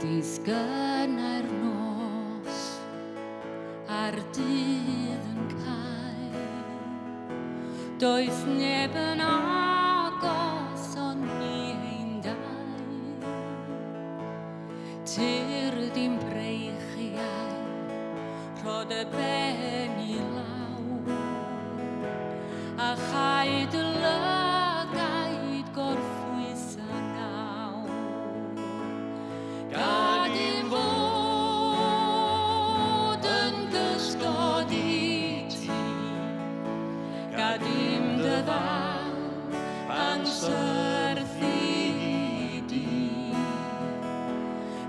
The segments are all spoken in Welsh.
Disgynna'r nos a'r dydd yn cael, does neb yn agos ond ni ein dau. Tyr dim breichiau, rhod y ben i law, a chaid y lygaid gorffwys a naw. Gad i'm fod yn gysgod i ti, gad i'm dy ddal pan syrthu di.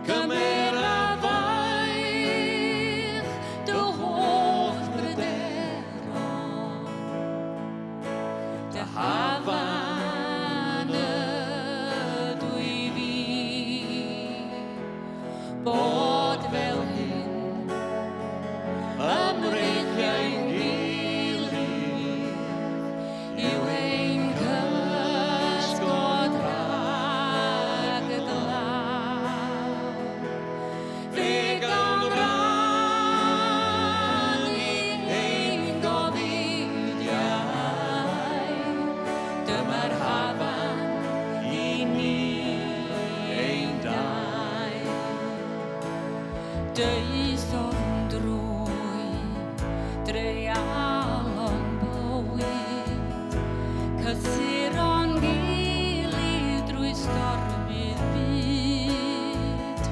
Cymer a faich dy holl bryderon, dy hafan ydw i fi. Bod fel hyn ymreithiau'n gilydd yw ein cysgod rhag y glaw. Fe ganran i ein gofidiau, dyma'r hafan i ni ein dau. Deithon drwy dreialon bywyd, cysuron gilydd drwy stormydd byd,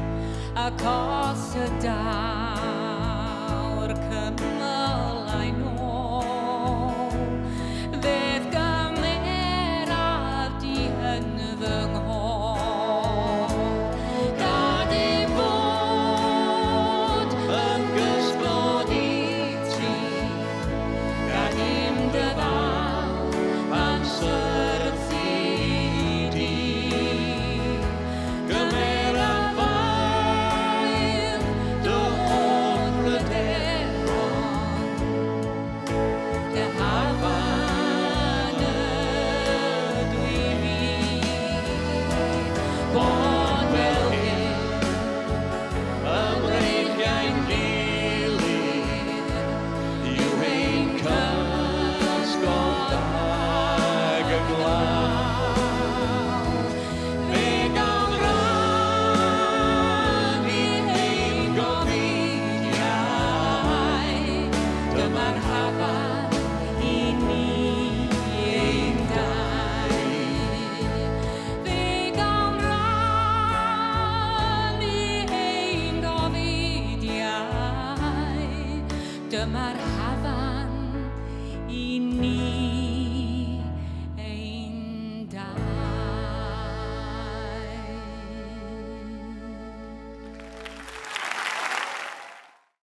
ac os y daw'r cymylau nôl, fydd gymeraf di yn fy nghôl. Gad i'm fod yn gysgod i ti, gad i'm dy ddal pan syrthu di. Gymer a fail dy holl bryderon, dy hafan ydw i fi. Bod fel hyn ymreithiau'n gilydd yw ein cysgod ag y glaw. Fe ganran i ein gofidiau, dyma'r hafan i ni ein dau. Fe ganran i ein gofidiau, dyma'r hafan i ni